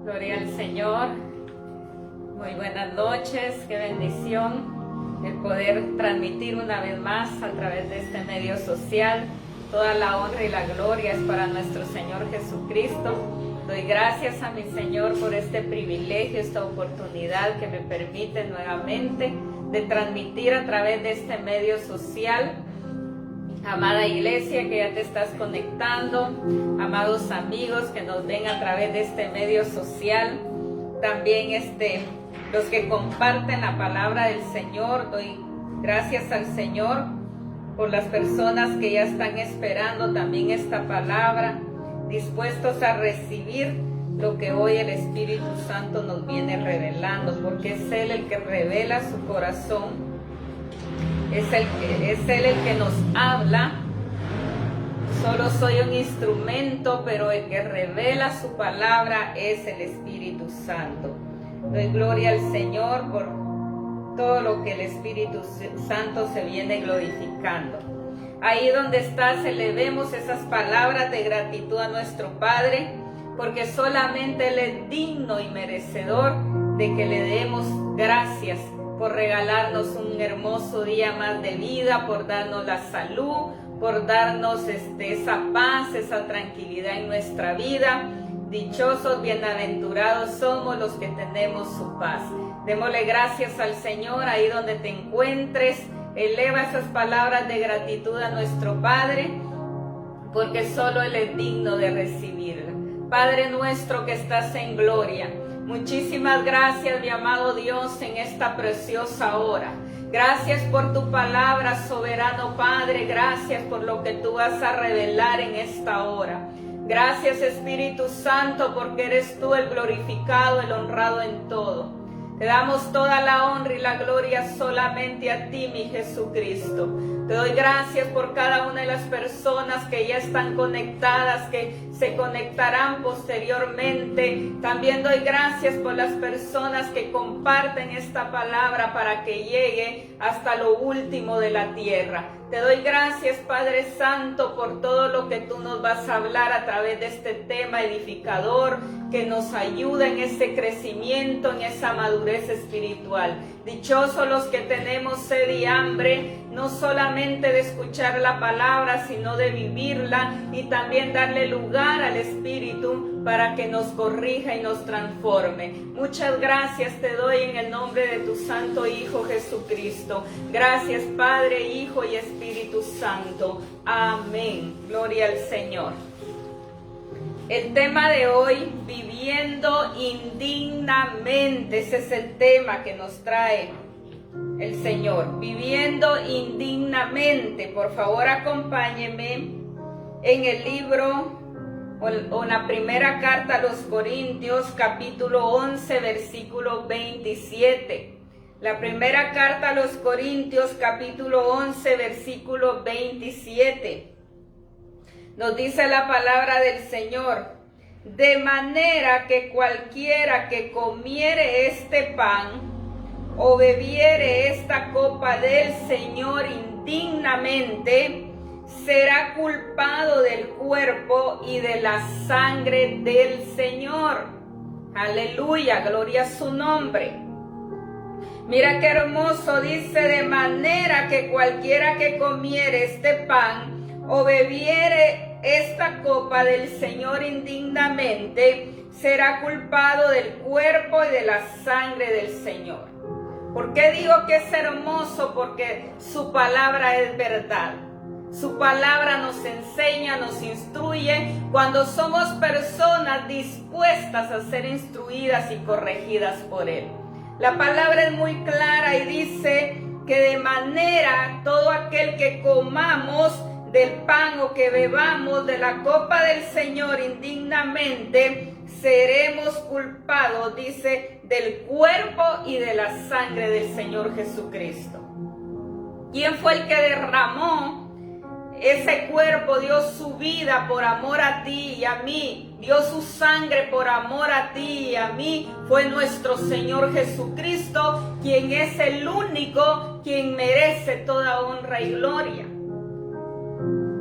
Gloria al Señor. Muy buenas noches. Qué bendición el poder transmitir una vez más a través de este medio social. Toda la honra y la gloria es para nuestro Señor Jesucristo. Doy gracias a mi Señor por este privilegio, esta oportunidad que me permite nuevamente de transmitir a través de este medio social. Amada iglesia que ya te estás conectando, amados amigos que nos ven a través de este medio social, también los que comparten la palabra del Señor, doy gracias al Señor por las personas que ya están esperando también esta palabra, dispuestos a recibir lo que hoy el Espíritu Santo nos viene revelando, porque es Él el que revela su corazón. Es Él el que nos habla. Solo soy un instrumento, pero el que revela su palabra es el Espíritu Santo. Doy gloria al Señor por todo lo que el Espíritu Santo se viene glorificando. Ahí donde estás, elevemos esas palabras de gratitud a nuestro Padre, porque solamente Él es digno y merecedor de que le demos gracias por regalarnos un hermoso día más de vida, por darnos la salud, por darnos esa paz, esa tranquilidad en nuestra vida. Dichosos, bienaventurados somos los que tenemos su paz. Démosle gracias al Señor ahí donde te encuentres. Eleva esas palabras de gratitud a nuestro Padre, porque solo Él es digno de recibirla. Padre nuestro que estás en gloria, muchísimas gracias, mi amado Dios, en esta preciosa hora. Gracias por tu palabra, soberano Padre. Gracias por lo que tú vas a revelar en esta hora. Gracias, Espíritu Santo, porque eres tú el glorificado, el honrado en todo. Te damos toda la honra y la gloria solamente a ti, mi Jesucristo. Te doy gracias por cada una de las personas que ya están conectadas, que se conectarán posteriormente. También doy gracias por las personas que comparten esta palabra para que llegue hasta lo último de la tierra. Te doy gracias, Padre Santo, por todo lo que tú nos vas a hablar a través de este tema edificador, que nos ayuda en ese crecimiento, en esa madurez espiritual. Dichosos los que tenemos sed y hambre, no solamente de escuchar la palabra, sino de vivirla y también darle lugar al Espíritu para que nos corrija y nos transforme. Muchas gracias te doy en el nombre de tu Santo Hijo Jesucristo. Gracias Padre, Hijo y Espíritu Santo. Amén. Gloria al Señor. El tema de hoy, viviendo indignamente. Ese es el tema que nos trae el Señor. Viviendo indignamente. Por favor, acompáñenme en el libro o en la primera carta a los Corintios, capítulo 11, versículo 27. La primera carta a los Corintios, capítulo 11, versículo 27. Nos dice la palabra del Señor: de manera que cualquiera que comiere este pan o bebiere esta copa del Señor indignamente, será culpado del cuerpo y de la sangre del Señor. Aleluya, gloria a su nombre. Mira qué hermoso, dice: de manera que cualquiera que comiere este pan o bebiere esta copa del Señor indignamente, será culpado del cuerpo y de la sangre del Señor. ¿Por qué digo que es hermoso? Porque su palabra es verdad. Su palabra nos enseña, nos instruye cuando somos personas dispuestas a ser instruidas y corregidas por Él. La palabra es muy clara y dice que de manera todo aquel que comamos del pan o que bebamos de la copa del Señor indignamente, seremos culpados, dice, del cuerpo y de la sangre del Señor Jesucristo. ¿Quién fue el que derramó ese cuerpo? Dio su vida por amor a ti y a mí, dio su sangre por amor a ti y a mí. Fue nuestro Señor Jesucristo, quien es el único quien merece toda honra y gloria.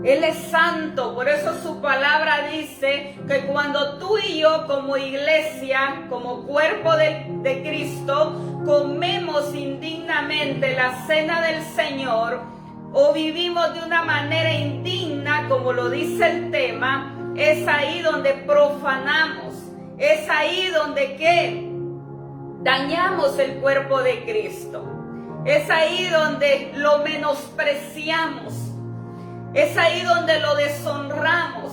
Él es santo, por eso su palabra dice que cuando tú y yo como iglesia, como cuerpo de Cristo, comemos indignamente la cena del Señor o vivimos de una manera indigna, como lo dice el tema, es ahí donde profanamos, es ahí donde ¿qué? Dañamos el cuerpo de Cristo, es ahí donde lo menospreciamos. Es ahí donde lo deshonramos.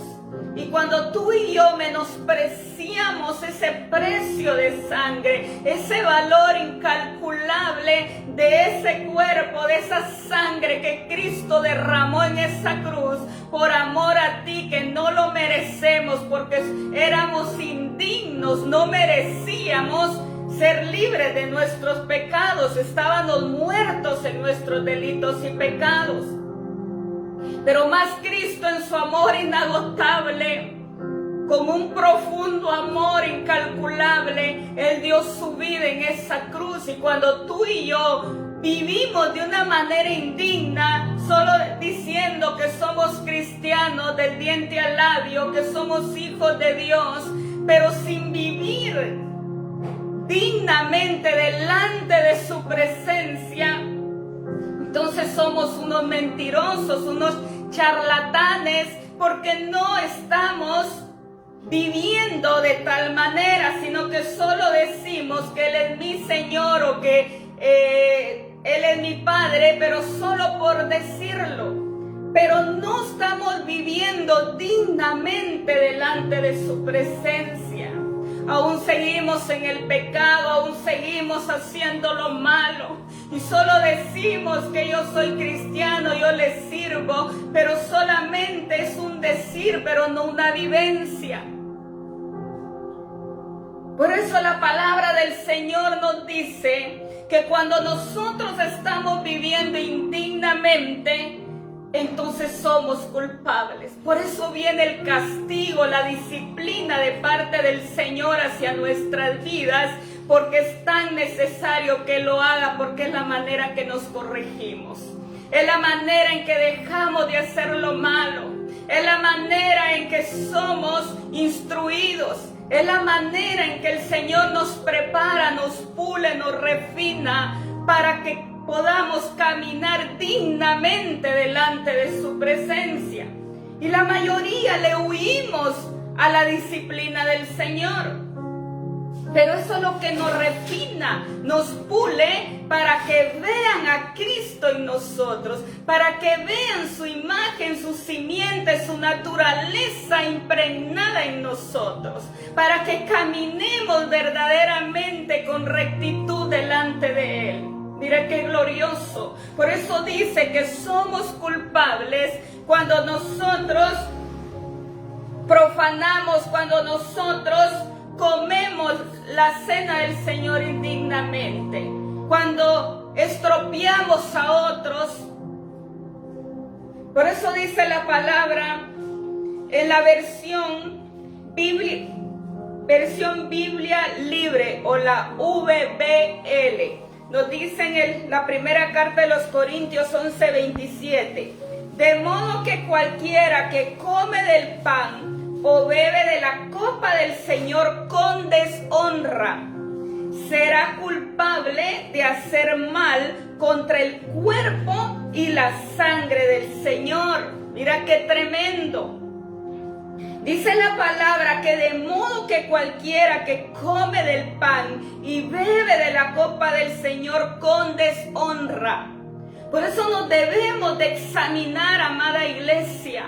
Y cuando tú y yo menospreciamos ese precio de sangre, ese valor incalculable de ese cuerpo, de esa sangre que Cristo derramó en esa cruz por amor a ti, que no lo merecemos porque éramos indignos, no merecíamos ser libres de nuestros pecados, estábamos muertos en nuestros delitos y pecados. Pero más Cristo en su amor inagotable, con un profundo amor incalculable, Él dio su vida en esa cruz. Y cuando tú y yo vivimos de una manera indigna, solo diciendo que somos cristianos del diente al labio, que somos hijos de Dios, pero sin vivir dignamente delante de su presencia, entonces somos unos mentirosos, unos charlatanes, porque no estamos viviendo de tal manera, sino que solo decimos que Él es mi Señor o que Él es mi Padre, pero solo por decirlo. Pero no estamos viviendo dignamente delante de su presencia. Aún seguimos en el pecado, aún seguimos haciendo lo malo. Y solo decimos que yo soy cristiano, yo le sirvo, pero solamente es un decir, pero no una vivencia. Por eso la palabra del Señor nos dice que cuando nosotros estamos viviendo indignamente, entonces somos culpables. Por eso viene el castigo, la disciplina de parte del Señor hacia nuestras vidas, porque es tan necesario que lo haga, porque es la manera que nos corregimos, es la manera en que dejamos de hacer lo malo, es la manera en que somos instruidos, es la manera en que el Señor nos prepara, nos pule, nos refina, para que podamos caminar dignamente delante de su presencia. Y la mayoría le huimos a la disciplina del Señor. Pero eso es lo que nos refina, nos pule para que vean a Cristo en nosotros, para que vean su imagen, su simiente, su naturaleza impregnada en nosotros, para que caminemos verdaderamente con rectitud delante de Él. Mira qué glorioso. Por eso dice que somos culpables cuando nosotros profanamos, cuando nosotros comemos la cena del Señor indignamente, cuando estropeamos a otros. Por eso dice la palabra en la versión Biblia libre o la VBL. Nos dice en la primera carta de los Corintios 11:27. De modo que cualquiera que come del pan o bebe de la copa del Señor con deshonra, será culpable de hacer mal contra el cuerpo y la sangre del Señor. Mira qué tremendo. Dice la palabra que de modo que cualquiera que come del pan y bebe de la copa del Señor con deshonra. Por eso nos debemos de examinar, amada iglesia,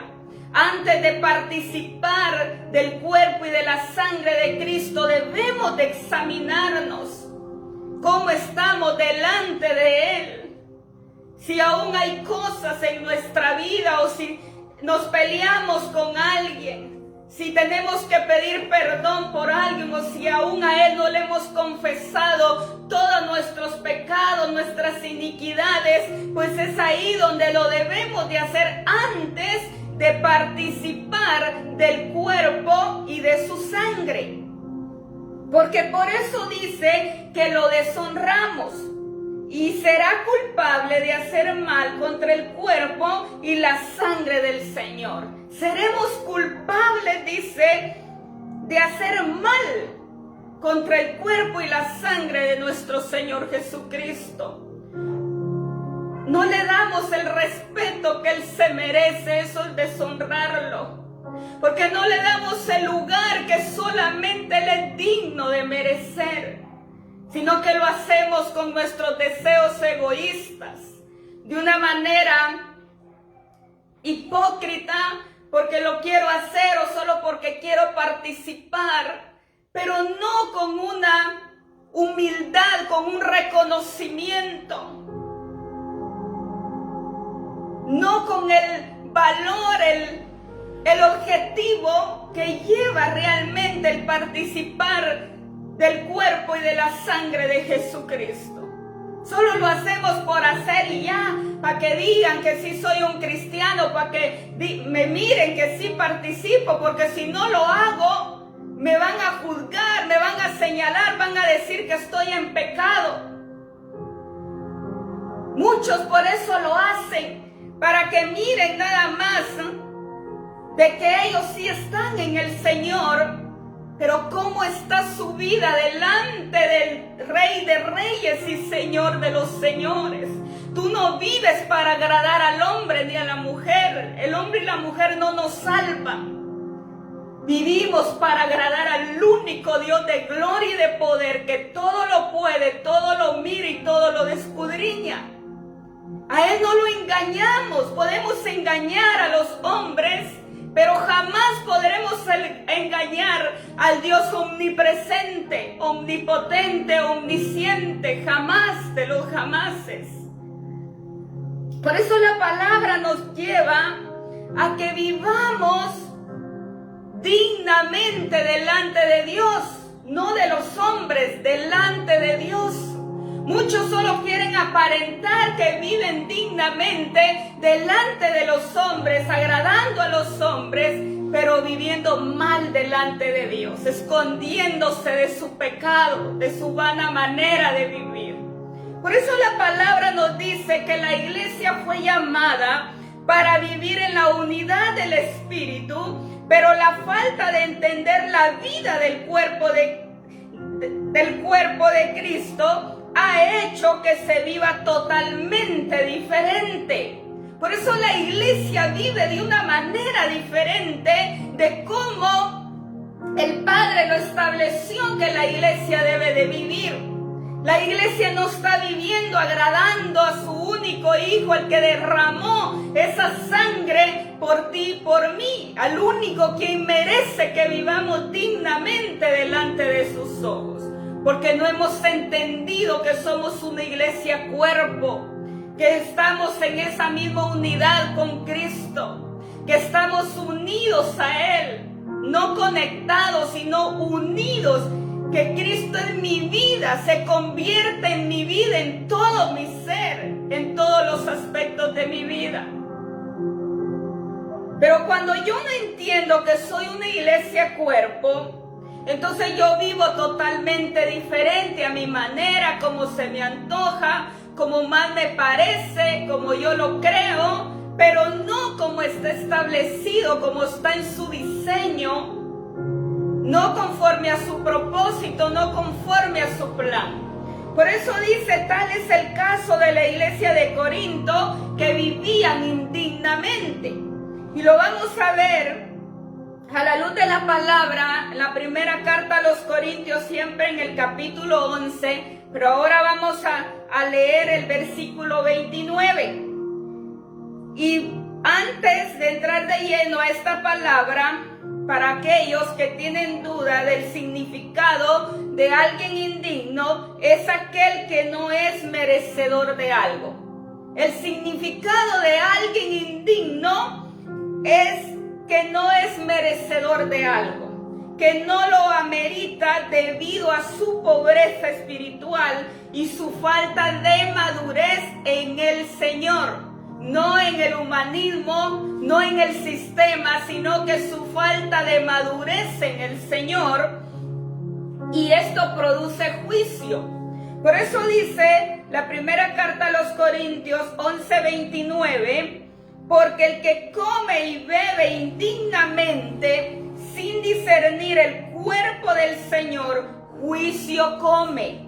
antes de participar del cuerpo y de la sangre de Cristo. Debemos de examinarnos cómo estamos delante de Él. Si aún hay cosas en nuestra vida o si nos peleamos con alguien, si tenemos que pedir perdón por alguien o si aún a Él no le hemos confesado todos nuestros pecados, nuestras iniquidades, pues es ahí donde lo debemos de hacer antes de participar del cuerpo y de su sangre. Porque por eso dice que lo deshonramos. y será culpable de hacer mal contra el cuerpo y la sangre del Señor. Seremos culpables, dice, de hacer mal contra el cuerpo y la sangre de nuestro Señor Jesucristo. No le damos el respeto que Él se merece, eso es deshonrarlo. Porque no le damos el lugar que solamente Él es digno de merecer, sino que lo hacemos con nuestros deseos egoístas, de una manera hipócrita, porque lo quiero hacer o solo porque quiero participar, pero no con una humildad, con un reconocimiento, no con el valor, el objetivo que lleva realmente el participar del cuerpo y de la sangre de Jesucristo. Solo lo hacemos por hacer y ya, para que digan que sí soy un cristiano, para que me miren que sí participo, porque si no lo hago, me van a juzgar, me van a señalar, van a decir que estoy en pecado. Muchos por eso lo hacen, para que miren nada más de que ellos sí están en el Señor, pero cómo está su vida delante del Rey de Reyes y Señor de los Señores. Tú no vives para agradar al hombre ni a la mujer. El hombre y la mujer no nos salvan. Vivimos para agradar al único Dios de gloria y de poder, que todo lo puede, todo lo mira y todo lo escudriña. A Él no lo engañamos. Podemos engañar a los hombres, pero jamás podremos engañar al Dios omnipresente, omnipotente, omnisciente, jamás de los jamases. Por eso la palabra nos lleva a que vivamos dignamente delante de Dios, no de los hombres, delante de Dios. Muchos solo quieren aparentar que viven dignamente delante de los hombres, agradando a los hombres, pero viviendo mal delante de Dios, escondiéndose de su pecado, de su vana manera de vivir. Por eso la palabra nos dice que la iglesia fue llamada para vivir en la unidad del Espíritu, pero la falta de entender la vida del cuerpo de Cristo ha hecho que se viva totalmente diferente. Por eso la iglesia vive de una manera diferente de cómo el Padre lo estableció que la iglesia debe de vivir. La iglesia no está viviendo agradando a su único Hijo, el que derramó esa sangre por ti y por mí, al único quien merece que vivamos dignamente delante de sus ojos. Porque no hemos entendido que somos una iglesia cuerpo, que estamos en esa misma unidad con Cristo, que estamos unidos a Él, no conectados, sino unidos, que Cristo en mi vida se convierte en mi vida, en todo mi ser, en todos los aspectos de mi vida. Pero cuando yo no entiendo que soy una iglesia cuerpo, entonces yo vivo totalmente diferente a mi manera, como se me antoja, como más me parece, como yo lo creo, pero no como está establecido, como está en su diseño, no conforme a su propósito, no conforme a su plan. Por eso dice, tal es el caso de la iglesia de Corinto, que vivían indignamente. Y lo vamos a ver a la luz de la palabra, la primera carta a los Corintios, siempre en el capítulo 11, pero ahora vamos a leer el versículo 29. Y antes de entrar de lleno a esta palabra, para aquellos que tienen duda del significado de alguien indigno, es aquel que no es merecedor de algo. El significado de alguien indigno es que no es merecedor de algo, que no lo amerita debido a su pobreza espiritual y su falta de madurez en el Señor. No en el humanismo, no en el sistema, sino que su falta de madurez en el Señor, y esto produce juicio. Por eso dice la primera carta a los Corintios 11:29, porque el que come y bebe indignamente, sin discernir el cuerpo del Señor, juicio come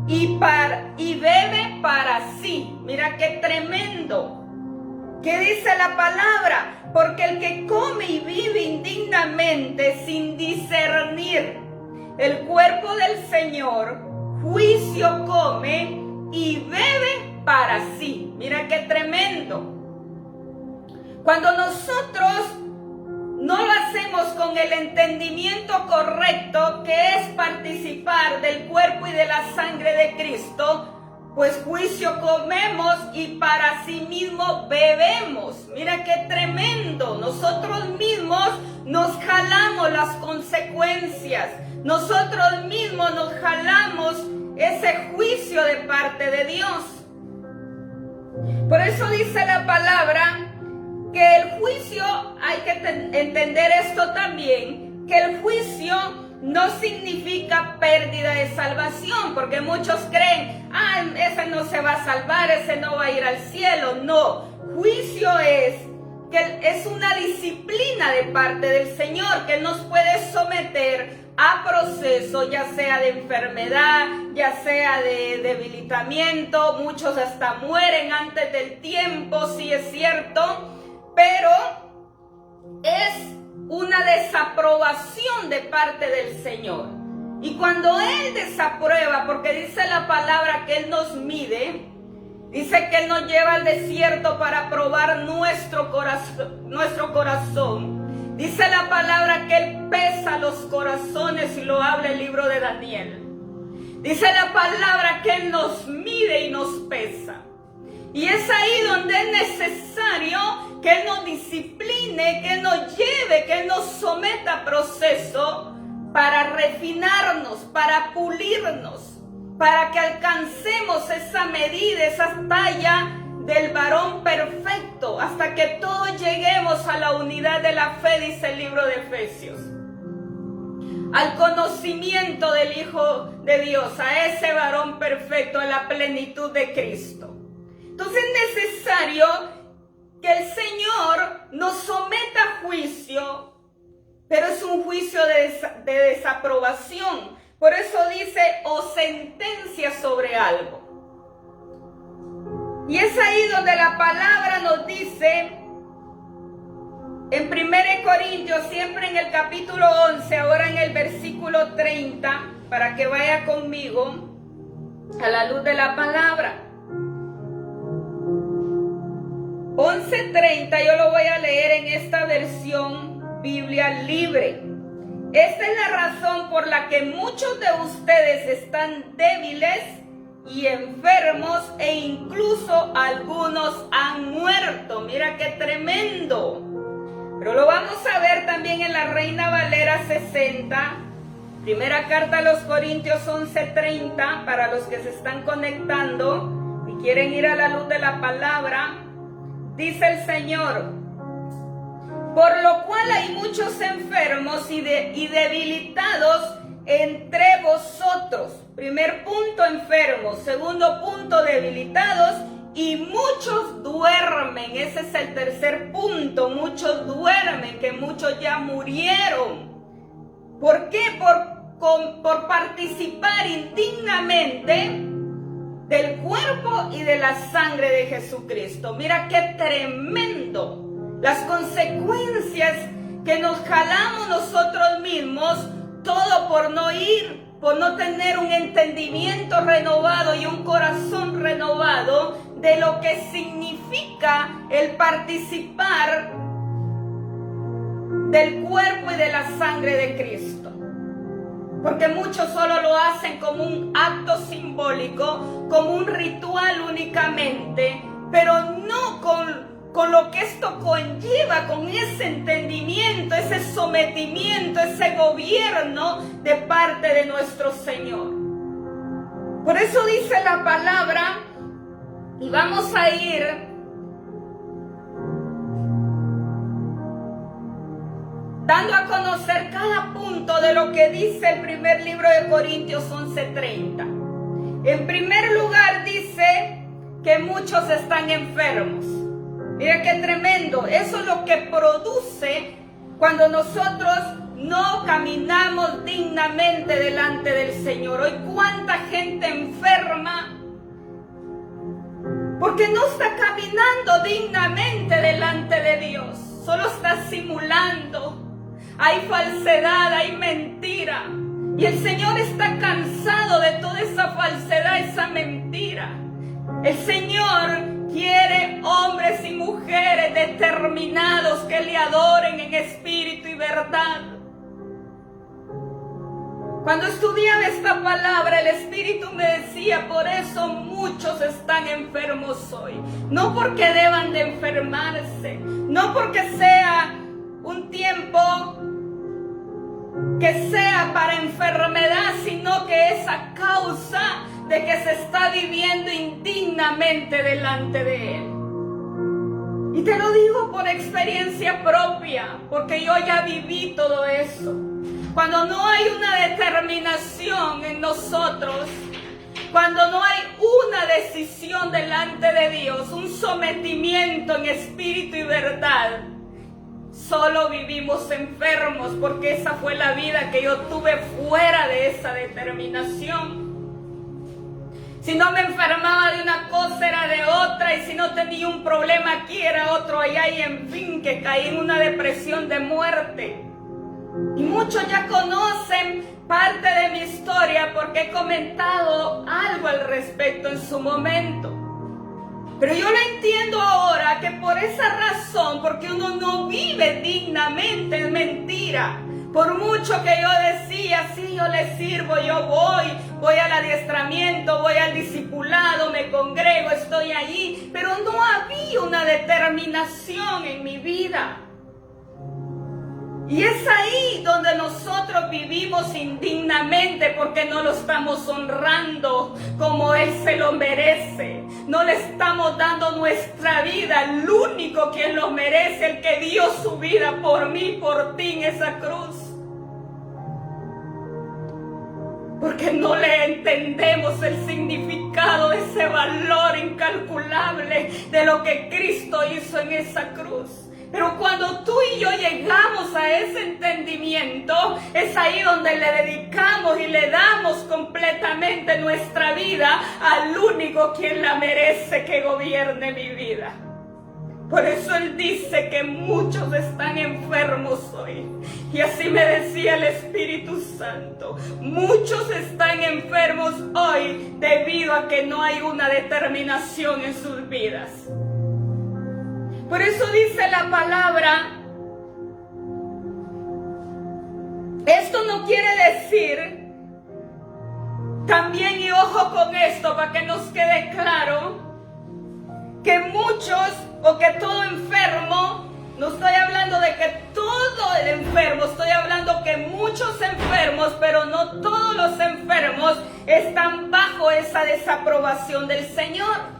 y bebe para sí. Mira qué tremendo. ¿Qué dice la palabra? Porque el que come y vive indignamente sin discernir el cuerpo del Señor, juicio come y bebe para sí. Mira qué tremendo. Cuando nosotros no lo hacemos con el entendimiento correcto, que es participar del cuerpo y de la sangre de Cristo, pues juicio comemos y para sí mismo bebemos. Mira qué tremendo. Nosotros mismos nos jalamos las consecuencias. Nosotros mismos nos jalamos ese juicio de parte de Dios. Por eso dice la palabra que el juicio, hay que entender esto también, que el juicio no significa pérdida de salvación, porque muchos creen, ese no se va a salvar, ese no va a ir al cielo. No, juicio es una disciplina de parte del Señor que nos puede someter a proceso, ya sea de enfermedad, ya sea de debilitamiento. Muchos hasta mueren antes del tiempo, sí es cierto, pero es una desaprobación de parte del Señor. Y cuando Él desaprueba, porque dice la palabra que Él nos mide, dice que Él nos lleva al desierto para probar nuestro corazón. Dice la palabra que Él pesa los corazones, y lo habla el libro de Daniel. Dice la palabra que Él nos mide y nos pesa. Y es ahí donde es necesario que Él nos discipline, que Él nos lleve, que Él nos someta a proceso para refinarnos, para pulirnos, para que alcancemos esa medida, esa talla del varón perfecto, hasta que todos lleguemos a la unidad de la fe, dice el libro de Efesios, al conocimiento del Hijo de Dios, a ese varón perfecto, a la plenitud de Cristo. Entonces es necesario que el Señor nos someta a juicio, pero es un juicio de desaprobación. Por eso dice, o sentencia sobre algo. Y es ahí donde la palabra nos dice, en 1 Corintios, siempre en el capítulo 11, ahora en el versículo 30, para que vaya conmigo a la luz de la palabra. 11:30, yo lo voy a leer en esta versión Biblia libre. Esta es la razón por la que muchos de ustedes están débiles y enfermos, e incluso algunos han muerto. Mira qué tremendo. Pero lo vamos a ver también en la Reina Valera 60. Primera carta a los Corintios 11:30, para los que se están conectando y quieren ir a la luz de la palabra. Dice el Señor, por lo cual hay muchos enfermos y debilitados entre vosotros. Primer punto, enfermos. Segundo punto, debilitados. Y muchos duermen. Ese es el tercer punto. Muchos duermen, que muchos ya murieron. ¿Por qué? Por participar indignamente del cuerpo y de la sangre de Jesucristo. Mira qué tremendo. Las consecuencias que nos jalamos nosotros mismos, todo por no ir, por no tener un entendimiento renovado y un corazón renovado de lo que significa el participar del cuerpo y de la sangre de Cristo. Porque muchos solo lo hacen como un acto simbólico, como un ritual únicamente, pero no con lo que esto conlleva, con ese entendimiento, ese sometimiento, ese gobierno de parte de nuestro Señor. Por eso dice la palabra, y vamos a ir dando a conocer cada punto de lo que dice el primer libro de Corintios 11:30. En primer lugar dice que muchos están enfermos. Mira qué tremendo. Eso es lo que produce cuando nosotros no caminamos dignamente delante del Señor. Hoy cuánta gente enferma porque no está caminando dignamente delante de Dios. Solo está simulando. Hay falsedad, hay mentira. Y el Señor está cansado de toda esa falsedad, esa mentira. El Señor quiere hombres y mujeres determinados que le adoren en espíritu y verdad. Cuando estudiaba esta palabra, el Espíritu me decía, por eso muchos están enfermos hoy. No porque deban de enfermarse, no porque sea un tiempo que sea para enfermedad, sino que es a causa de que se está viviendo indignamente delante de Él. Y te lo digo por experiencia propia, porque yo ya viví todo eso. Cuando no hay una determinación en nosotros, cuando no hay una decisión delante de Dios, un sometimiento en espíritu y verdad, solo vivimos enfermos, porque esa fue la vida que yo tuve fuera de esa determinación. Si no me enfermaba de una cosa era de otra, y si no tenía un problema aquí era otro allá, y en fin, que caí en una depresión de muerte. Y muchos ya conocen parte de mi historia porque he comentado algo al respecto en su momento. Pero yo lo entiendo ahora, que por esa razón, porque uno no vive dignamente, es mentira. Por mucho que yo decía, sí, yo le sirvo, yo voy al adiestramiento, voy al discipulado, me congrego, estoy allí, pero no había una determinación en mi vida. Y es ahí donde nosotros vivimos indignamente, porque no lo estamos honrando como Él se lo merece. No le estamos dando nuestra vida al único quien lo merece, el que dio su vida por mí, por ti en esa cruz. Porque no le entendemos el significado de ese valor incalculable de lo que Cristo hizo en esa cruz. Pero cuando tú y yo llegamos a ese entendimiento, es ahí donde le dedicamos y le damos completamente nuestra vida al único quien la merece que gobierne mi vida. Por eso Él dice que muchos están enfermos hoy. Y así me decía el Espíritu Santo. Muchos están enfermos hoy debido a que no hay una determinación en sus vidas. Por eso dice la palabra, esto no quiere decir, también y ojo con esto para que nos quede claro, que muchos o que todo enfermo, no estoy hablando de que todo el enfermo, estoy hablando que muchos enfermos, pero no todos los enfermos están bajo esa desaprobación del Señor.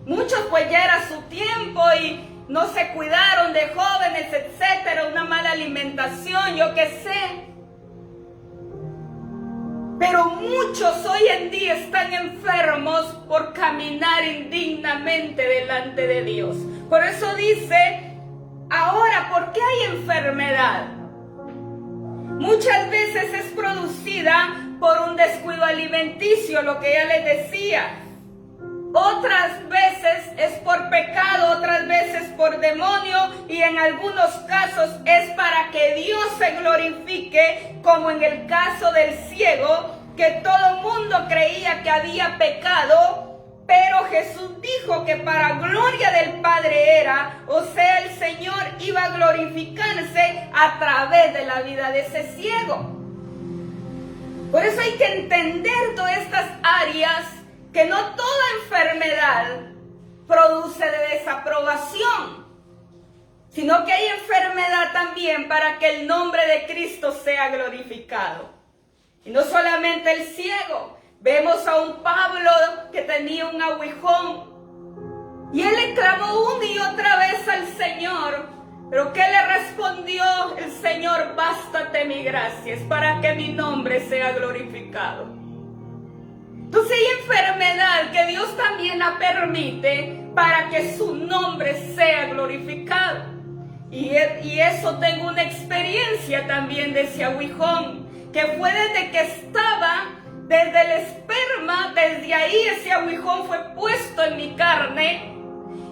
Muchos pues ya era su tiempo y no se cuidaron de jóvenes, etcétera, una mala alimentación, yo qué sé. Pero muchos hoy en día están enfermos por caminar indignamente delante de Dios. Por eso dice, ahora, ¿por qué hay enfermedad? Muchas veces es producida por un descuido alimenticio, lo que ya les decía. Otras veces es por pecado, otras veces por demonio, y en algunos casos es para que Dios se glorifique, como en el caso del ciego, que todo el mundo creía que había pecado, pero Jesús dijo que para gloria del Padre era, o sea, el Señor iba a glorificarse a través de la vida de ese ciego. Por eso hay que entender todas estas áreas, que no toda enfermedad produce de desaprobación, sino que hay enfermedad también para que el nombre de Cristo sea glorificado. Y no solamente el ciego, vemos a un Pablo que tenía un aguijón, y él le clamó una y otra vez al Señor, pero ¿qué le respondió el Señor? Bástate mi gracia, es para que mi nombre sea glorificado. Entonces hay enfermedad que Dios también la permite para que su nombre sea glorificado. Y eso tengo una experiencia también de ese aguijón, que fue desde que estaba, desde el esperma, desde ahí ese aguijón fue puesto en mi carne.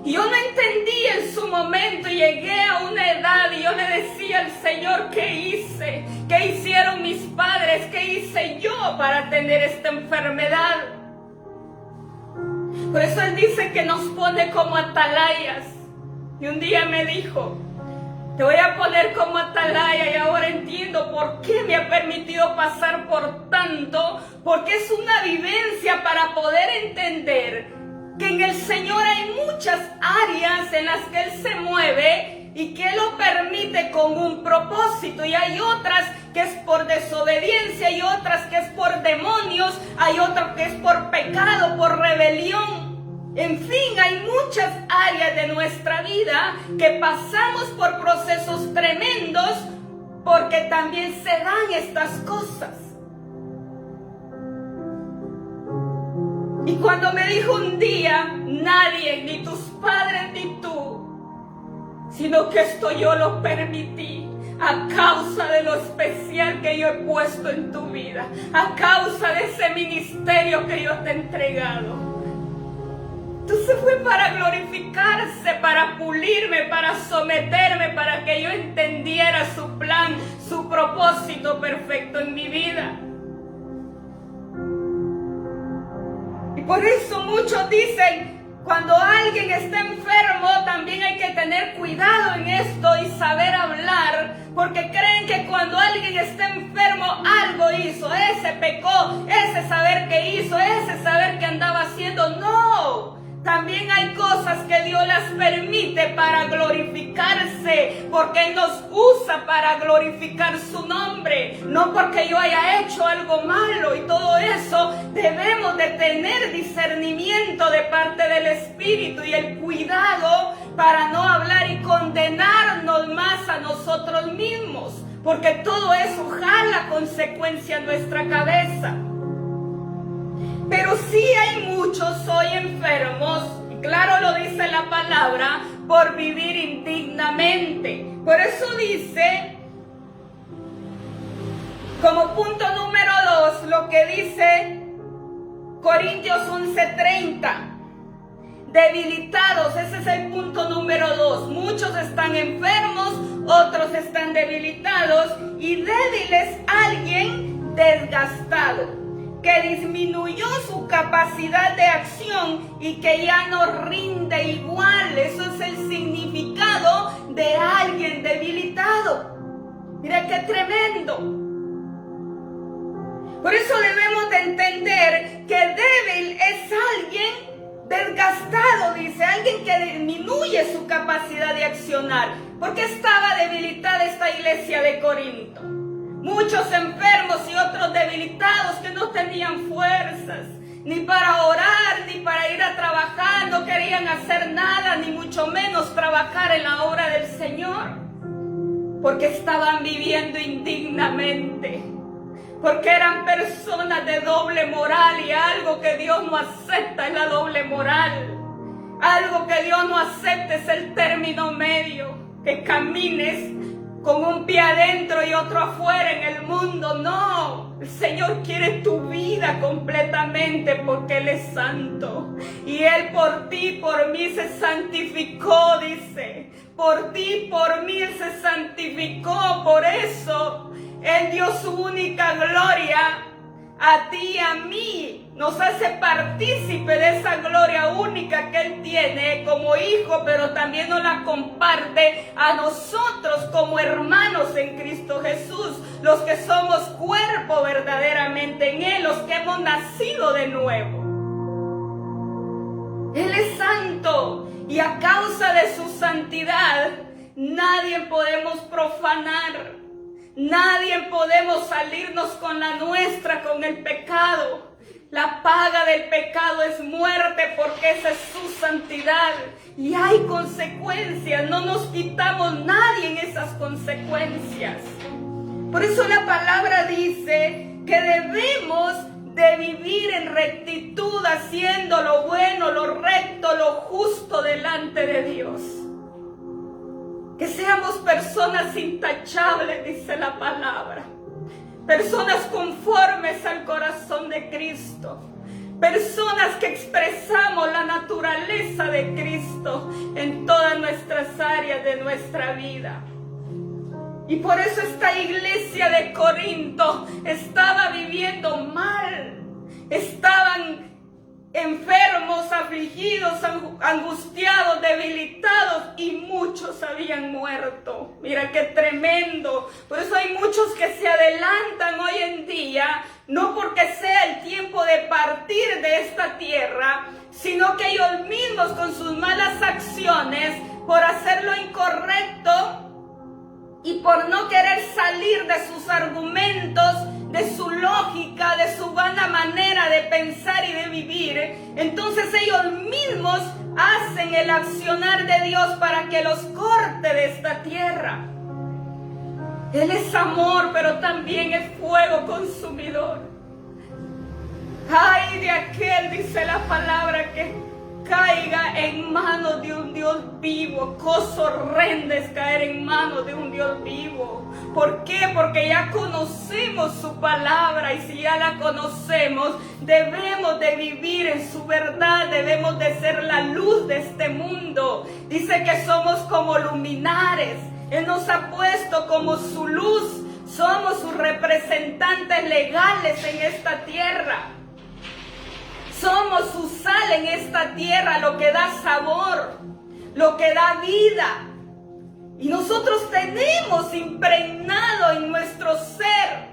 Y yo no entendí en su momento, y llegué a una edad y yo le decía al Señor, ¿qué hice? ¿Qué hicieron mis padres? ¿Qué hice yo para tener esta enfermedad? Por eso Él dice que nos pone como atalayas. Y un día me dijo, te voy a poner como atalaya, y ahora entiendo por qué me ha permitido pasar por tanto, porque es una vivencia para poder entender que en el Señor hay muchas áreas en las que Él se mueve y que Él lo permite con un propósito, y hay otras que es por desobediencia, hay otras que es por demonios, hay otras que es por pecado, por rebelión. En fin, hay muchas áreas de nuestra vida que pasamos por procesos tremendos porque también se dan estas cosas. Y cuando me dijo un día, nadie, ni tus padres ni tú, sino que esto yo lo permití a causa de lo especial que yo he puesto en tu vida, a causa de ese ministerio que yo te he entregado. Entonces fue para glorificarse, para pulirme, para someterme, para que yo entendiera su plan, su propósito perfecto en mi vida. Y por eso muchos dicen, cuando alguien está enfermo, también hay que tener cuidado en esto y saber hablar, porque creen que cuando alguien está enfermo, algo hizo, ese pecó, ese saber que hizo, ese saber que andaba haciendo. No. También hay cosas que Dios las permite para glorificarse, porque Él nos usa para glorificar su nombre, no porque yo haya hecho algo malo. Y todo eso debemos de tener discernimiento de parte del Espíritu y el cuidado para no hablar y condenarnos más a nosotros mismos, porque todo eso jala consecuencia en nuestra cabeza. Pero sí hay muchos hoy enfermos, y claro lo dice la palabra, por vivir indignamente. Por eso dice, como punto número 2, lo que dice Corintios 11:30. Debilitados, ese es el punto número 2. Muchos están enfermos, otros están debilitados, y débiles alguien desgastado, que disminuyó su capacidad de acción y que ya no rinde igual. Eso es el significado de alguien debilitado. Mira qué tremendo. Por eso debemos de entender que débil es alguien desgastado, dice, alguien que disminuye su capacidad de accionar. ¿Por qué estaba debilitada esta iglesia de Corinto? Muchos enfermos y otros debilitados que no tenían fuerzas, ni para orar, ni para ir a trabajar, no querían hacer nada, ni mucho menos trabajar en la obra del Señor, porque estaban viviendo indignamente, porque eran personas de doble moral, y algo que Dios no acepta es la doble moral. Algo que Dios no acepta es el término medio, que camines con un pie adentro y otro afuera en el mundo. No, el Señor quiere tu vida completamente, porque Él es santo. Y Él por ti, por mí se santificó, dice. Por ti, por mí Él se santificó. Por eso Él dio su única gloria a ti y a mí. Nos hace partícipe de esa gloria única que Él tiene como hijo, pero también nos la comparte a nosotros como hermanos en Cristo Jesús, los que somos cuerpo verdaderamente en Él, los que hemos nacido de nuevo. Él es santo, y a causa de su santidad nadie podemos profanar. Nadie podemos salirnos con la nuestra, con el pecado. La paga del pecado es muerte, porque esa es su santidad. Y hay consecuencias, no nos quitamos nadie en esas consecuencias. Por eso la palabra dice que debemos de vivir en rectitud, haciendo lo bueno, lo recto, lo justo delante de Dios. Que seamos personas intachables, dice la palabra. Personas conformes al corazón de Cristo. Personas que expresamos la naturaleza de Cristo en todas nuestras áreas de nuestra vida. Y por eso esta iglesia de Corinto estaba viviendo mal. Estaban enfermos, afligidos, angustiados, debilitados, y muchos habían muerto. Mira qué tremendo. Por eso hay muchos que se adelantan hoy en día, no porque sea el tiempo de partir de esta tierra, sino que ellos mismos con sus malas acciones, por hacer lo incorrecto y por no querer salir de sus argumentos, de su lógica, de su vana manera de pensar y de vivir, entonces ellos mismos hacen el accionar de Dios para que los corte de esta tierra. Él es amor, pero también es fuego consumidor. Ay de aquel, dice la palabra, que caiga en manos de un Dios vivo. Cosa horrenda es caer en manos de un Dios vivo. ¿Por qué? Porque ya conocemos su palabra, y si ya la conocemos, debemos de vivir en su verdad, debemos de ser la luz de este mundo. Dice que somos como luminares. Él nos ha puesto como su luz, somos sus representantes legales en esta tierra. Somos su sal en esta tierra, lo que da sabor, lo que da vida. Y nosotros tenemos impregnado en nuestro ser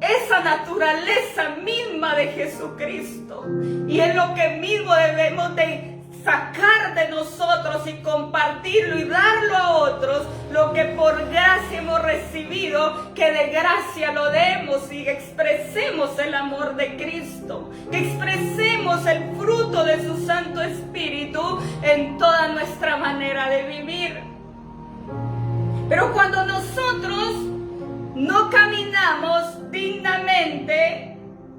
esa naturaleza misma de Jesucristo. Y es lo que mismo debemos de sacar de nosotros y compartirlo y darlo a otros, lo que por gracia hemos recibido, que de gracia lo demos y expresemos el amor de Cristo, que expresemos el fruto de su Santo Espíritu en toda nuestra manera de vivir. Pero cuando nosotros no caminamos dignamente,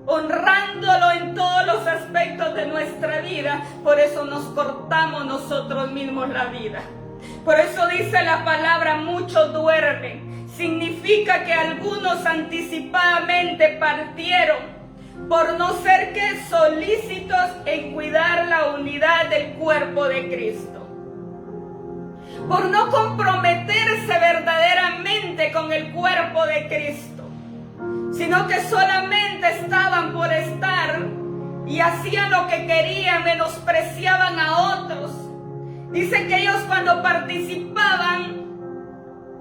honrándolo en todos los aspectos de nuestra vida, por eso nos cortamos nosotros mismos la vida. Por eso dice la palabra, muchos duermen. Significa que algunos anticipadamente partieron por no ser que solícitos en cuidar la unidad del cuerpo de Cristo, por no comprometerse verdaderamente con el cuerpo de Cristo, sino que solamente estaban por estar y hacían lo que querían, menospreciaban a otros. Dice que ellos, cuando participaban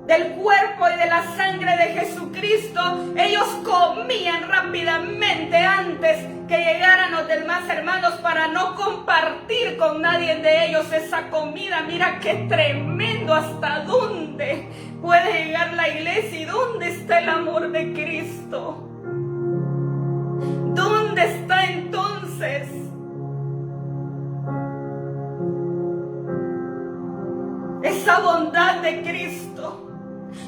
del cuerpo y de la sangre de Jesucristo, ellos comían rápidamente antes que llegaran los demás hermanos, para no compartir con nadie de ellos esa comida. Mira qué tremendo, hasta dónde puede llegar la iglesia y dónde está el amor de Cristo. ¿Dónde está entonces esa bondad de Cristo?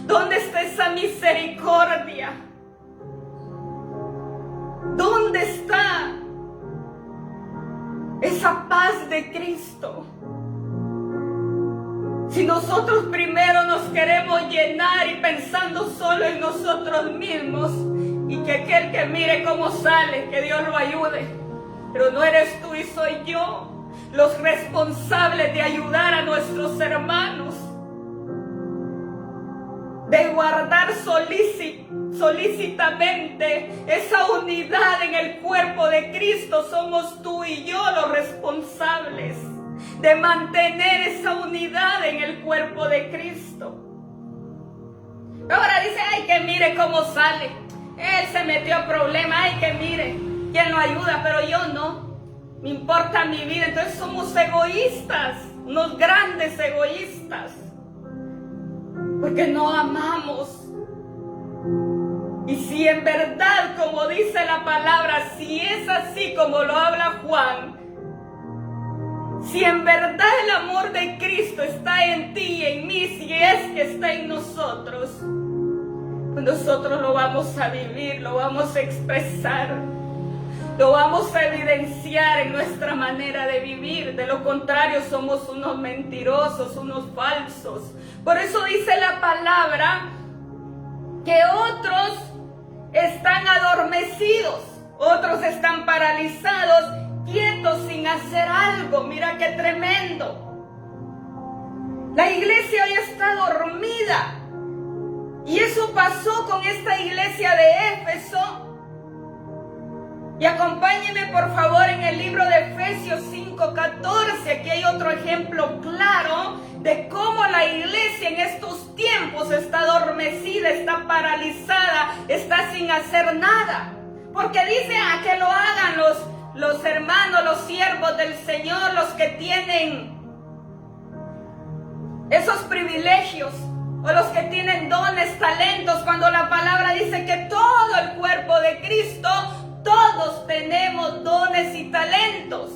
¿Dónde está esa misericordia? ¿Dónde está esa paz de Cristo? Si nosotros primero nos queremos llenar y pensando solo en nosotros mismos, y que aquel que mire cómo sale, que Dios lo ayude, pero no eres tú y soy yo los responsables de ayudar a nuestros hermanos, de guardar solícitamente esa unidad en el cuerpo de Cristo. Somos tú y yo los responsables de mantener esa unidad en el cuerpo de Cristo. Ahora dice, ay, que mire cómo sale, él se metió a problemas, ay, que mire quién lo ayuda, pero yo no, me importa mi vida. Entonces somos egoístas, unos grandes egoístas, porque no amamos. Y si en verdad, como dice la palabra, si es así como lo habla Juan, si en verdad el amor de Cristo está en ti y en mí, si es que está en nosotros, pues nosotros lo vamos a vivir, lo vamos a expresar. lo vamos a evidenciar en nuestra manera de vivir. De lo contrario, somos unos mentirosos, unos falsos. Por eso dice la palabra que otros están adormecidos, otros están paralizados, quietos sin hacer algo. Mira qué tremendo. La iglesia hoy está dormida. Y eso pasó con esta iglesia de Éfeso. Y acompáñenme por favor en el libro de Efesios 5:14. Aquí hay otro ejemplo claro de cómo la iglesia en estos tiempos está adormecida, está paralizada, está sin hacer nada. Porque dice a que lo hagan los hermanos, los siervos del Señor, los que tienen esos privilegios, o los que tienen dones, talentos, cuando la palabra dice que todo el cuerpo de Cristo, todos tenemos dones y talentos.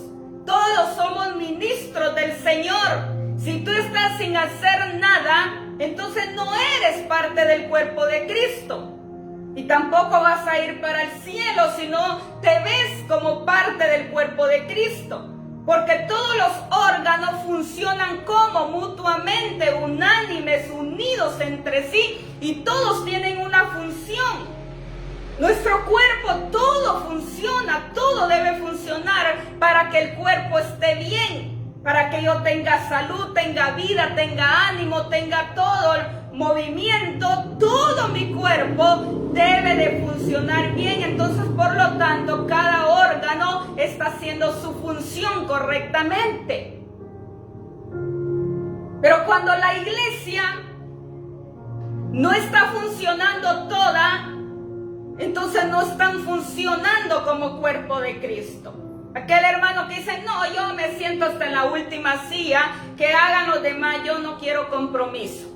Todos somos ministros del Señor. Si tú estás sin hacer nada, entonces no eres parte del cuerpo de Cristo. Y tampoco vas a ir para el cielo si no te ves como parte del cuerpo de Cristo. Porque todos los órganos funcionan como mutuamente, unánimes, unidos entre sí, y todos tienen una función. Nuestro cuerpo, todo funciona, todo debe funcionar para que el cuerpo esté bien, para que yo tenga salud, tenga vida, tenga ánimo, tenga todo el movimiento, todo mi cuerpo debe de funcionar bien. Entonces, por lo tanto, cada órgano está haciendo su función correctamente. Pero cuando la iglesia no está funcionando toda, entonces no están funcionando como cuerpo de Cristo. Aquel hermano que dice, no, yo me siento hasta en la última silla, que hagan los demás, yo no quiero compromiso.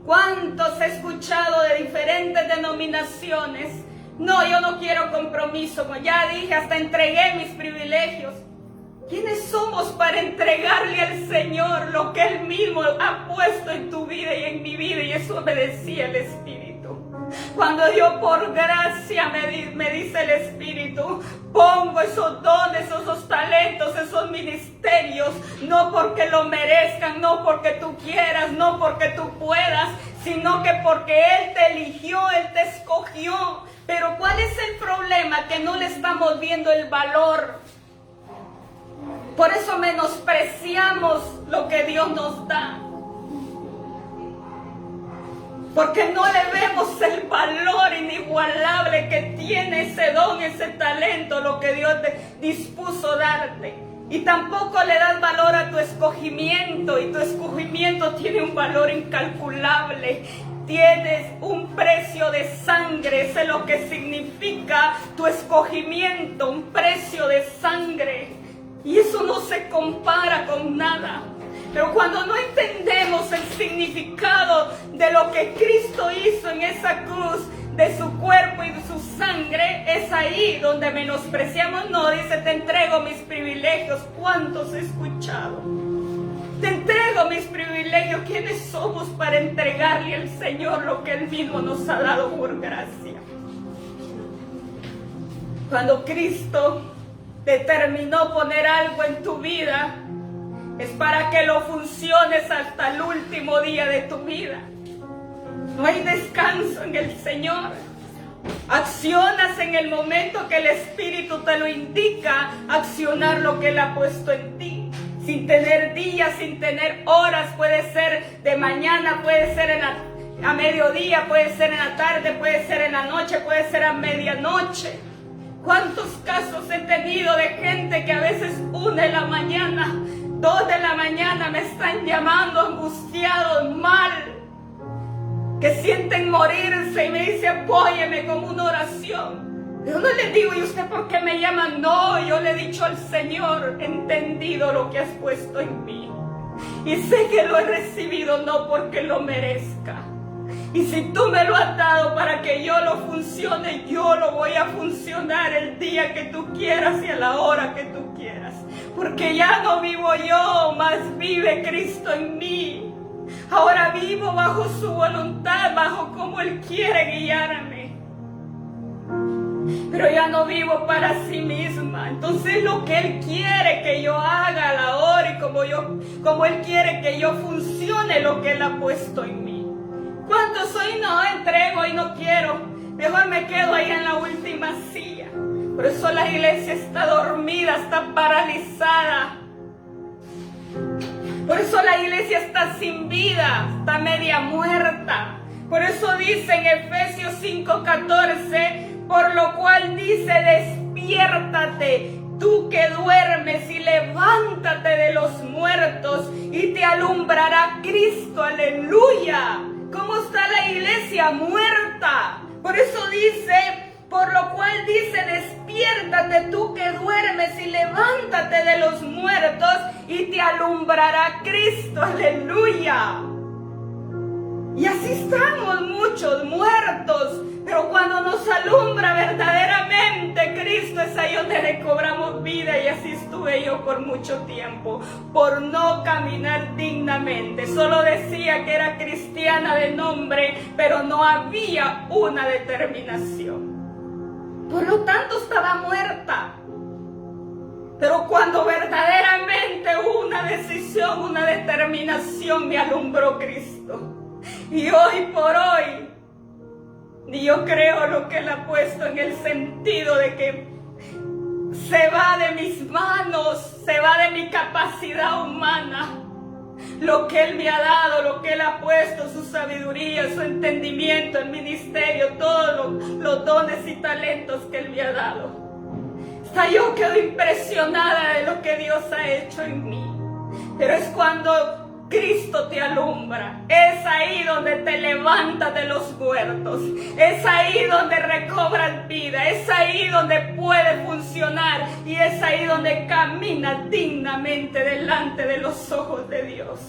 ¿Cuántos he escuchado de diferentes denominaciones? No, yo no quiero compromiso. Como ya dije, hasta entregué mis privilegios. ¿Quiénes somos para entregarle al Señor lo que Él mismo ha puesto en tu vida y en mi vida? Y eso me decía el Espíritu. Cuando yo por gracia me dice el Espíritu, pongo esos dones, esos talentos, esos ministerios, no porque lo merezcan, no porque tú quieras, no porque tú puedas, sino que porque Él te eligió, Él te escogió. Pero ¿cuál es el problema? Que no le estamos viendo el valor. Por eso menospreciamos lo que Dios nos da. Porque no le vemos el valor inigualable que tiene ese don, ese talento, lo que Dios te dispuso darte. Y tampoco le das valor a tu escogimiento, y tu escogimiento tiene un valor incalculable. Tienes un precio de sangre, eso es lo que significa tu escogimiento, un precio de sangre. Y eso no se compara con nada. Pero cuando no entendemos el significado de lo que Cristo hizo en esa cruz, de su cuerpo y de su sangre, es ahí donde menospreciamos. No, dice, te entrego mis privilegios. ¿Cuántos he escuchado? Te entrego mis privilegios. ¿Quiénes somos para entregarle al Señor lo que Él mismo nos ha dado por gracia? Cuando Cristo determinó poner algo en tu vida, es para que lo funciones hasta el último día de tu vida. No hay descanso en el Señor. Accionas en el momento que el Espíritu te lo indica, accionar lo que Él ha puesto en ti. Sin tener días, sin tener horas, puede ser de mañana, puede ser a mediodía, puede ser en la tarde, puede ser en la noche, puede ser a medianoche. ¿Cuántos casos he tenido de gente que a veces 1 de la mañana, 2 de la mañana me están llamando angustiados, mal, que sienten morirse y me dicen, apóyeme con una oración? Yo no les digo, ¿y usted por qué me llama? No, yo le he dicho al Señor, he entendido lo que has puesto en mí y sé que lo he recibido no porque lo merezca. Y si tú me lo has dado para que yo lo funcione, yo lo voy a funcionar el día que tú quieras y a la hora que tú quieras. Porque ya no vivo yo, mas vive Cristo en mí. Ahora vivo bajo su voluntad, bajo cómo Él quiere guiarme. pero ya no vivo para sí misma. Entonces lo que Él quiere que yo haga a la hora y como Él quiere que yo funcione lo que Él ha puesto en mí. Cuando soy no entrego y no quiero, mejor me quedo ahí en la última silla. Por eso la iglesia está dormida, está paralizada. Por eso la iglesia está sin vida, está media muerta. Por eso dice en Efesios 5:14, por lo cual dice, despiértate, tú que duermes, y levántate de los muertos, y te alumbrará Cristo. Aleluya. ¿Cómo está la iglesia? Muerta. Por eso dice, por lo cual dice, despiértate tú que duermes, y levántate de los muertos, y te alumbrará Cristo. Aleluya. Y así estamos muchos muertos, pero cuando nos alumbra verdaderamente Cristo, es ahí donde recobramos vida. Y así estuve yo por mucho tiempo, por no caminar dignamente. Solo decía que era cristiana de nombre, pero no había una determinación. Por lo tanto estaba muerta. Pero cuando verdaderamente hubo una decisión, una determinación, me alumbró Cristo. Y hoy por hoy, yo creo lo que Él ha puesto, en el sentido de que se va de mis manos, se va de mi capacidad humana. Lo que Él me ha dado, lo que Él ha puesto, su sabiduría, su entendimiento, el ministerio, todos los dones y talentos que Él me ha dado. Hasta yo quedo impresionada de lo que Dios ha hecho en mí. Pero es cuando Cristo te alumbra, es ahí donde te levantas de los muertos, es ahí donde recobras vida, es ahí donde puedes funcionar, y es ahí donde caminas dignamente delante de los ojos de Dios.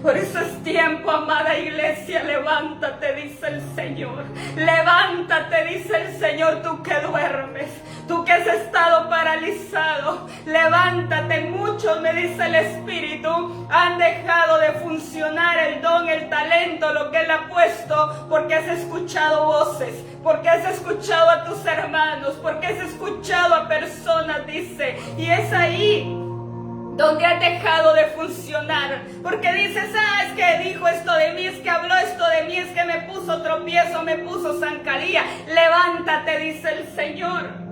Por eso es tiempo, amada iglesia, levántate, dice el Señor. Levántate, dice el Señor, tú que duermes, tú que has estado paralizado. Levántate. Muchos, me dice el Espíritu, han dejado de funcionar el don, el talento, lo que Él ha puesto, porque has escuchado voces, porque has escuchado a tus hermanos, porque has escuchado a personas, dice. Y es ahí donde has dejado de funcionar, porque dices, es que dijo esto de mí, es que habló esto de mí, es que me puso tropiezo, me puso zancadilla. Levántate, dice el Señor.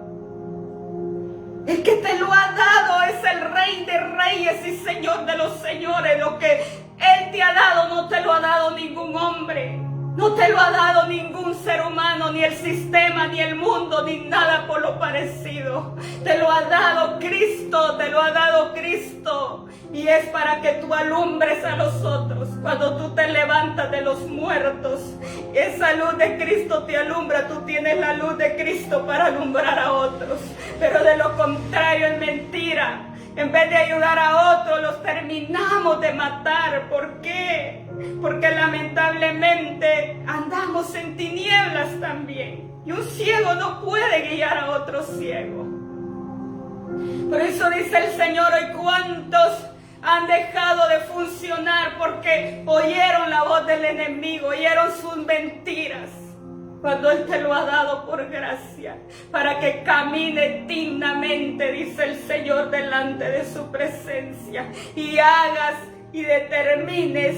El que te lo ha dado es el Rey de Reyes y Señor de los Señores. Lo que Él te ha dado no te lo ha dado ningún hombre, no te lo ha dado ningún ser humano, ni el sistema, ni el mundo, ni nada por lo parecido. Te lo ha dado Cristo, te lo ha dado Cristo. Y es para que tú alumbres a los otros. Cuando tú te levantas de los muertos, esa luz de Cristo te alumbra. Tú tienes la luz de Cristo para alumbrar a otros. Pero de lo contrario es mentira. En vez de ayudar a otros, los terminamos de matar. ¿Por qué? Porque lamentablemente andamos en tinieblas también. Y un ciego no puede guiar a otro ciego. Por eso dice el Señor hoy, ¿cuántos han dejado de funcionar porque oyeron la voz del enemigo, oyeron sus mentiras? Cuando Él te lo ha dado por gracia, para que camine dignamente, dice el Señor, delante de su presencia, y hagas y determines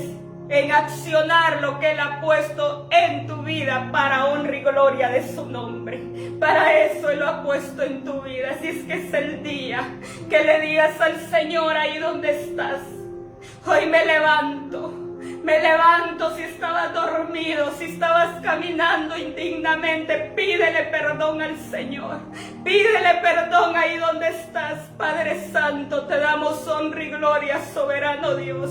en accionar lo que Él ha puesto en tu vida para honra y gloria de su nombre. Para eso Él lo ha puesto en tu vida. Así es que es el día que le digas al Señor ahí donde estás: hoy me levanto si estabas dormido, si estabas caminando indignamente, pídele perdón al Señor, pídele perdón ahí donde estás. Padre Santo, te damos honra y gloria, soberano Dios.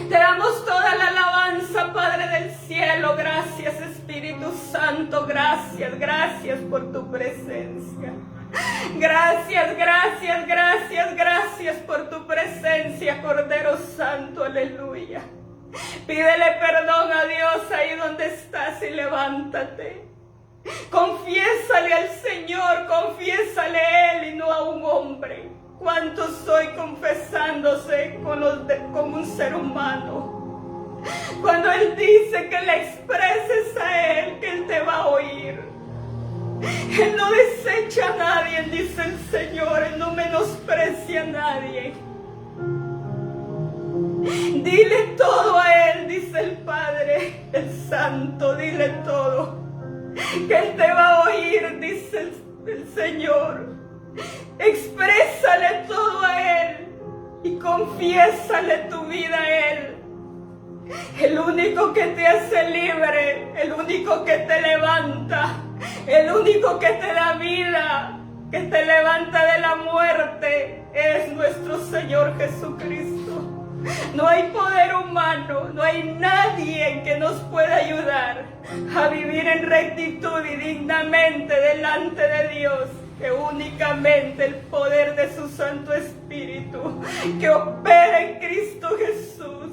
Te damos toda la alabanza, Padre del cielo. Gracias, Espíritu Santo. Gracias, gracias por tu presencia. Gracias, gracias, gracias, gracias por tu presencia, Cordero Santo. Aleluya. Pídele perdón a Dios ahí donde estás y levántate. Confiésale al Señor, confiésale a Él y no a un hombre. ¿Cuánto estoy confesándose con un ser humano? Cuando Él dice que le expreses a Él, que Él te va a oír. Él no desecha a nadie, dice el Señor. Él no menosprecia a nadie. Dile todo a Él, dice el Padre, el Santo, dile todo. Que Él te va a oír, dice el Señor. Exprésale todo a Él y confiésale tu vida a Él. El único que te hace libre, el único que te levanta, el único que te da vida, que te levanta de la muerte, es nuestro Señor Jesucristo. No hay poder humano, no hay nadie que nos pueda ayudar a vivir en rectitud y dignamente delante de Dios, que únicamente el poder de su Santo Espíritu, que opera en Cristo Jesús,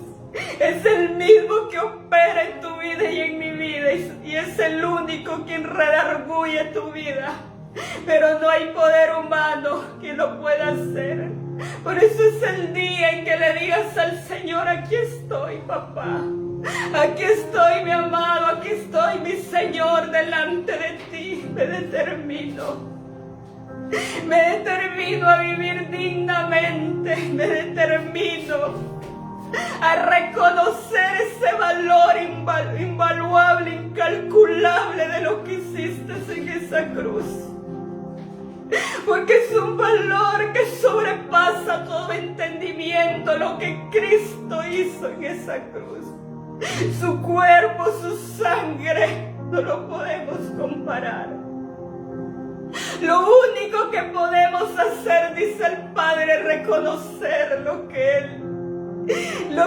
es el mismo que opera en tu vida y en mi vida, y es el único quien redarguye tu vida. Pero no hay poder humano que lo pueda hacer. Por eso es el día en que le digas al Señor: aquí estoy, papá, aquí estoy, mi amado, aquí estoy, mi Señor, delante de ti. Me determino a vivir dignamente, me determino a reconocer ese valor invaluable, incalculable de lo que hiciste en esa cruz. Porque es un valor que sobrepasa todo entendimiento lo que Cristo hizo en esa cruz. Su cuerpo, su sangre, no lo podemos comparar. Lo único que podemos hacer, dice el Padre, es reconocer lo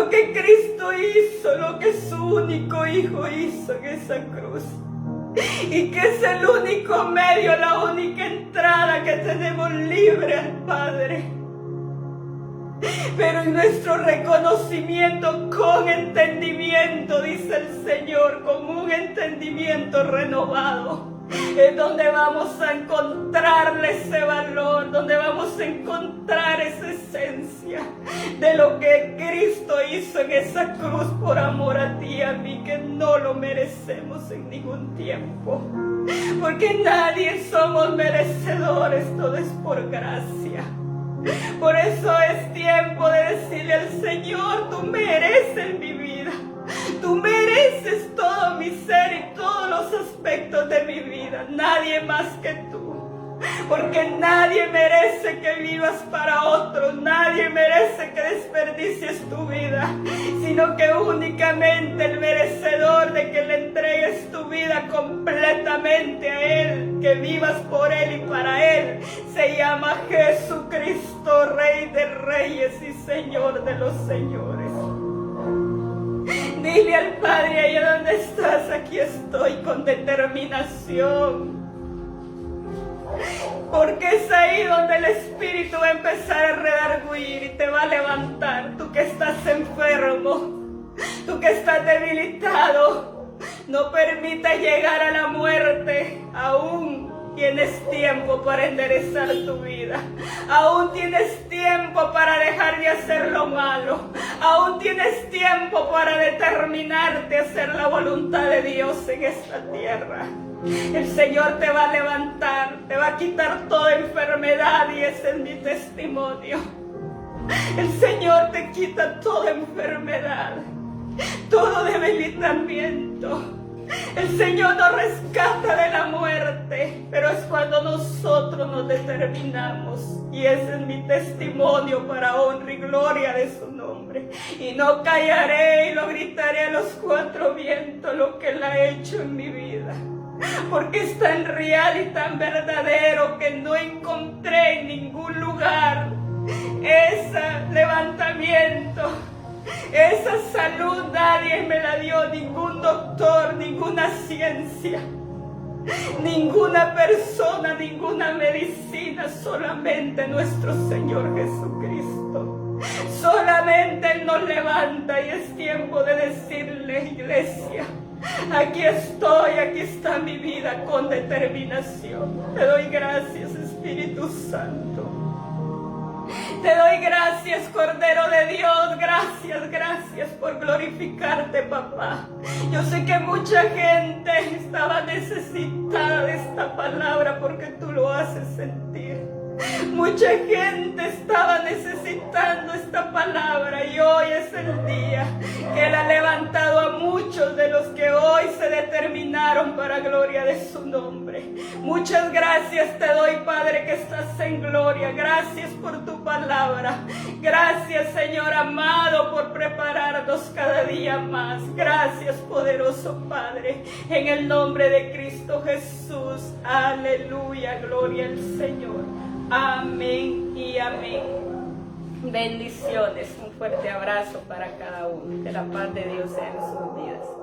que Cristo hizo, lo que su único Hijo hizo en esa cruz. Y que es el único medio, la única entrada que tenemos libre al Padre. Pero en nuestro reconocimiento con entendimiento, dice el Señor, con un entendimiento renovado, es donde vamos a encontrarle ese valor, donde vamos a encontrar esa esencia de lo que Cristo hizo en esa cruz por amor a ti y a mí, que no lo merecemos en ningún tiempo. Porque nadie somos merecedores, todo es por gracia. Por eso es tiempo de decirle al Señor: tú mereces mi vida, tú mereces todo mi ser y todos los aspectos de mi vida, nadie más que tú. Porque nadie merece que vivas para otros, nadie merece que desperdicies tu vida, sino que únicamente el merecedor de que le entregues tu vida completamente a Él, que vivas por Él y para Él, se llama Jesucristo, Rey de Reyes y Señor de los Señores. Dile al Padre: allá donde estás, aquí estoy, con determinación. Porque es ahí donde el Espíritu va a empezar a redarguir y te va a levantar. Tú que estás enfermo, tú que estás debilitado, no permitas llegar a la muerte. Aún tienes tiempo para enderezar tu vida. Aún tienes tiempo para dejar de hacer lo malo. Aún tienes tiempo para determinarte a hacer la voluntad de Dios en esta tierra. El Señor te va a levantar, te va a quitar toda enfermedad, y ese es mi testimonio. El Señor te quita toda enfermedad, todo debilitamiento. El Señor nos rescata de la muerte, pero es cuando nosotros nos determinamos. Y ese es mi testimonio para honra y gloria de su nombre. Y no callaré y lo gritaré a los cuatro vientos lo que Él ha hecho en mi vida. Porque es tan real y tan verdadero que no encontré en ningún lugar ese levantamiento, esa salud. Nadie me la dio, ningún doctor, ninguna ciencia, ninguna persona, ninguna medicina, solamente nuestro Señor Jesucristo. Solamente Él nos levanta, y es tiempo de decirle: iglesia, aquí estoy, aquí está mi vida, con determinación. Te doy gracias, Espíritu Santo. Te doy gracias, Cordero de Dios. Gracias, gracias por glorificarte, papá. Yo sé que mucha gente estaba necesitada de esta palabra porque tú lo haces sentir. Mucha gente estaba necesitando esta palabra y hoy es el día que Él ha levantado a muchos de los que hoy se determinaron para gloria de su nombre. Muchas gracias te doy, Padre, que estás en gloria. Gracias por tu palabra. Gracias, Señor amado, por prepararnos cada día más. Gracias, poderoso Padre, en el nombre de Cristo Jesús. Aleluya, gloria al Señor. Amén y amén. Bendiciones, un fuerte abrazo para cada uno. Que la paz de Dios sea en sus vidas.